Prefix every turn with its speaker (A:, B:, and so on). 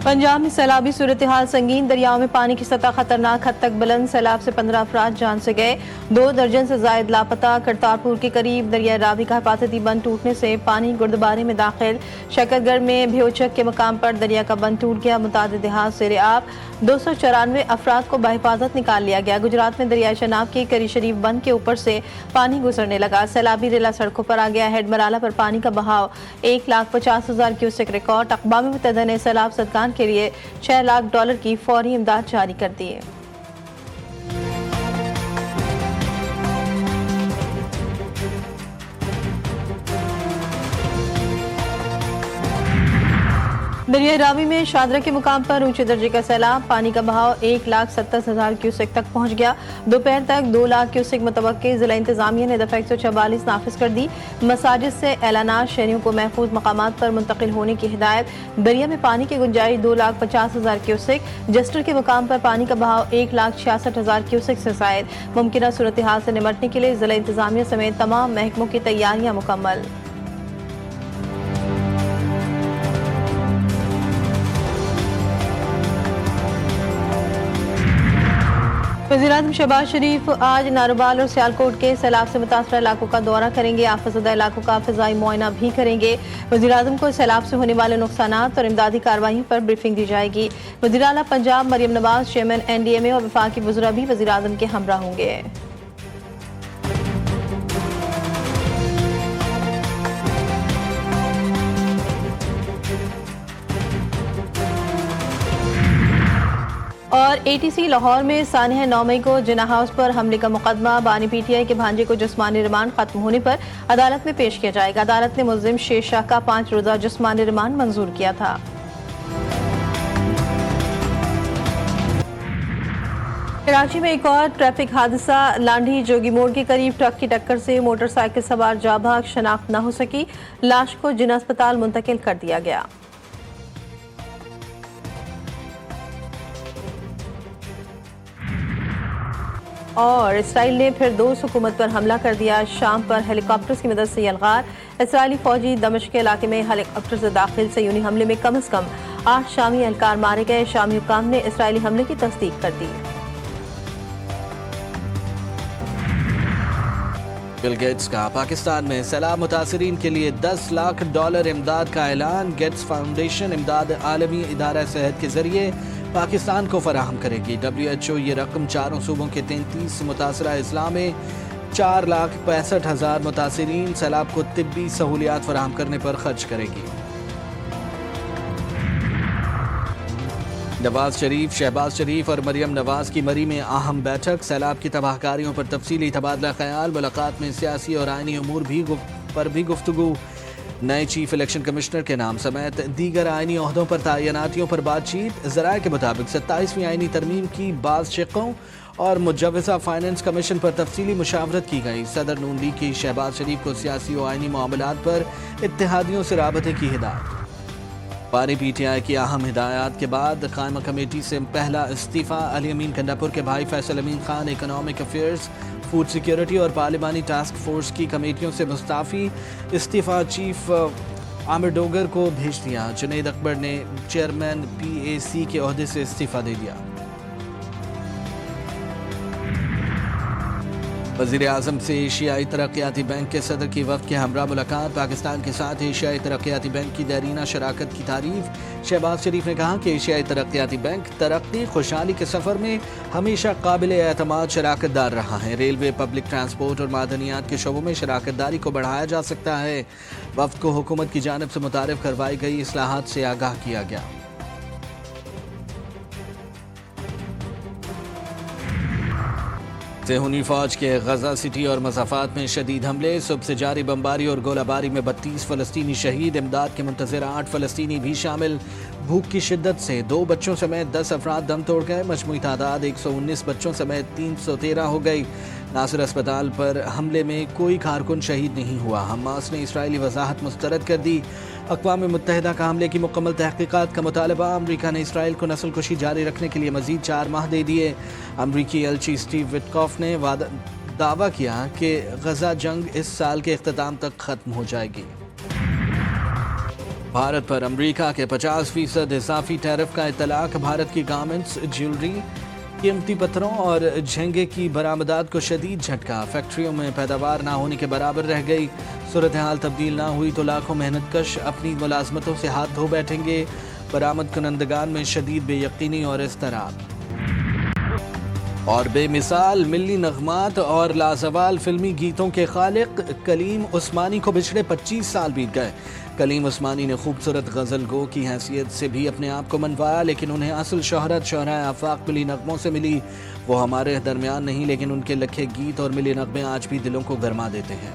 A: पंजाब में सैलाबी सूरत-ए-हाल संगीन, दरियाओं में पानी की सतह खतरनाक हद तक बुलंद। सैलाब से 15 अफराद जान से गए, 2 दर्जन से जायद लापता। करतारपुर के करीब दरिया रावी का हिफाजती बंद टूटने से पानी गुरुद्वारे में दाखिल। शकरगढ़ में भ्योचक के मकाम पर दरिया का बंद टूट गया, मुतादिद देहात ज़ेर आब। 294 अफराद को बाहिफाजत निकाल लिया गया। गुजरात में दरिया शनाब के करी शरीफ बंद के ऊपर से पानी गुजरने लगा। सैलाबी रेला सड़कों पर आ गया। हेडमराला पर पानी का बहाव 1,50,000 क्यूसेक रिकॉर्ड। अक़वाम मुत्तहिदा ने सैलाब ज़दगान के लिए $6 लाख की फौरी इमदाद जारी कर दी है। दरिया रावी में शादरा के मुकाम पर ऊंचे दर्जे का सैलाब, पानी का बहाव 1,70,000 क्यूसेक तक पहुंच गया। दोपहर तक 2 लाख क्यूसेक मुतवक्के। जिला इंतजामिया ने दफा 144 नाफिज कर दी। मसाजिद से ऐलानात, शहरियों को महफूज मकामात पर मुंतकिल होने की हिदायत। दरिया में पानी की गुंजाइश 2,50,000 क्यूसेक। जस्टर के मुकाम पर पानी का बहाव 1,66,000 क्यूसेक से जायद। मुमकिना सूरत हाल से निमटने के लिए जिला इंतजामिया समेत तमाम महकमों की तैयारियां मुकम्मल। वज़ीर-ए-आज़म शहबाज शरीफ आज नारोबाल और सियालकोट के सैलाब से मुतासरा इलाकों का दौरा करेंगे। आफतज़दा इलाकों का फ़िज़ाई मुआयना भी करेंगे। वज़ीर-ए-आज़म को सैलाब से होने वाले नुकसानात और इमदादी कार्रवाई पर ब्रीफिंग दी जाएगी। वज़ीर आला पंजाब मरियम नवाज, चेयरमैन NDMA और वफाकी वज़रा भी वज़ीर-ए-आज़म के हमरा होंगे। और ATC लाहौर में सानिया 9 मई को जिना हाउस पर हमले का मुकदमा, बानी PTI के भांजे को जिस्मानी रिमांड खत्म होने पर अदालत में पेश किया जाएगा। अदालत ने मुल्जिम शेर शाह का 5 रोजा जिस्मानी रिमांड मंजूर किया था। कराची में एक और ट्रैफिक हादसा, लांढी जोगी मोड़ के करीब ट्रक की टक्कर से मोटरसाइकिल सवार जाँ भाग, शनाख्त न हो सकी। लाश को जिना अस्पताल मुंतकिल कर दिया गया। और इसराइल ने फिर दोस्त हुकूमत पर हमला कर दिया। शाम पर हेलीकॉप्टर्स की मदद से यलगार। इसराइली फौजी दमिश्क के इलाके में हेलीकॉप्टर से दाखिल सयूनी हमले में कम से कम 8 शामी एहलकार मारे गए। शामी हुकाम ने इसराइली हमले की तस्दीक कर दी।
B: बिल गेट्स का पाकिस्तान में सैलाब मुतासरीन के लिए $10 लाख इमदाद का ऐलान। गेट्स फाउंडेशन इमदाद आलमी इदारा सेहत के जरिए पाकिस्तान को फराहम करेगी। WHO ये रकम 4 सूबों के 33 मुतासरा अजला में 4,65,000 मुतासरीन सैलाब को तिब्बी सहूलियात फराहम करने पर खर्च करेगी। नवाज शरीफ, शहबाज शरीफ और मरियम नवाज की मरी में अहम बैठक। सैलाब की तबाहकारियों पर तफसीली तबादला ख्याल। मुलाकात में सियासी और आईनी उमूर पर भी गुफ्तगू। नए चीफ इलेक्शन कमिश्नर के नाम समेत दीगर आईनी ओहदों पर तैनातियों पर बातचीत। ज़राए के मुताबिक 27वीं आईनी तरमीम की बाज़ शिक़ों और मुजव्वज़ा फाइनेंस कमीशन पर तफसीली मुशावरत की गई। सदर नून लीग की शहबाज शरीफ को सियासी और आईनी मामलात पर इत्तेहादियों से राबते की हिदायत। पानी PTI की अहम हिदायत के बाद कायमा कमेटी से पहला इस्तीफ़ा। अली अमीन कंडापुर के भाई Faisal Amin Khan economic affairs, food security और पार्लिमानी टास्क फोर्स की कमेटियों से मुस्ताफ़ी। इस्तीफ़ा चीफ आमिर डोगर को भेज दिया। जुनैद अकबर ने चेयरमैन PAC के ओहदे से इस्तीफ़ा दे दिया। वज़ीर-ए-आज़म से एशियाई तरक्याती बैंक के सदर की वफ़द के हमरा मुलाकात। पाकिस्तान के साथ एशियाई तरक्याती बैंक की देरीना शराकत की तारीफ। शहबाज शरीफ ने कहा कि एशियाई तरक्याती बैंक तरक्की खुशहाली के सफ़र में हमेशा काबिल एतमाद शराकत दार रहा है। रेलवे, पब्लिक ट्रांसपोर्ट और मादनियात के शोबों में शराकत दारी को बढ़ाया जा सकता है। वफ़द को हुकूमत की जानिब से मुतारिफ करवाई गई इस्लाहात से आगाह किया गया। सेहूनी फौज के गजा सिटी और मसाफात में शदीद हमले। सुबह से जारी बमबारी और गोलाबारी में 32 फ़लस्तीनी शहीद। इमदाद के मुंतज़िर 8 फ़लस्तीनी भी शामिल। भूख की शिद्दत से 2 बच्चों समेत 10 अफराद दम तोड़ गए। मजमूई तादाद 119 बच्चों समेत 313 हो गई। नासिर अस्पताल पर हमले में कोई कारकुन शहीद नहीं हुआ। हमास ने इसराइली वजाहत मुस्तरद कर दी। अक़वाम मुत्तहिदा का हमले की मुकम्मल तहक़ीक़ात का मुतालबा। अमरीका ने इसराइल को नस्ल कुशी जारी रखने के लिए मज़ीद 4 माह दे दिए। अमरीकी एलची स्टीव विटकॉफ ने दावा किया कि गजा जंग इस साल के इख्तिताम तक ख़त्म हो जाएगी। भारत पर अमेरिका के 50% इजाफी टैरिफ का इतलाक। भारत की गारमेंट्स, ज्वेलरी, कीमती पत्थरों और झेंगे की बरामदात को शदीद झटका। फैक्ट्रियों में पैदावार ना होने के बराबर रह गई। सूरत हाल तब्दील ना हुई तो लाखों मेहनतकश अपनी मुलाजमतों से हाथ धो बैठेंगे। बरामद कुनंदगान में शदीद बेयकीनी और इज़्तिराब। और बेमिसाल मिली नगमात और लाजवाल फिल्मी गीतों के खालिक कलीम उस्मानी को बिछड़े 25 साल बीत गए। कलीम उस्मानी ने खूबसूरत गज़ल गो की हैसियत से भी अपने आप को मनवाया, लेकिन उन्हें असल शोहरत शोहराए आफाक मिली नगमों से मिली। वो हमारे दरमियान नहीं, लेकिन उनके लिखे गीत और मिले नगमे आज भी दिलों को गरमा देते हैं।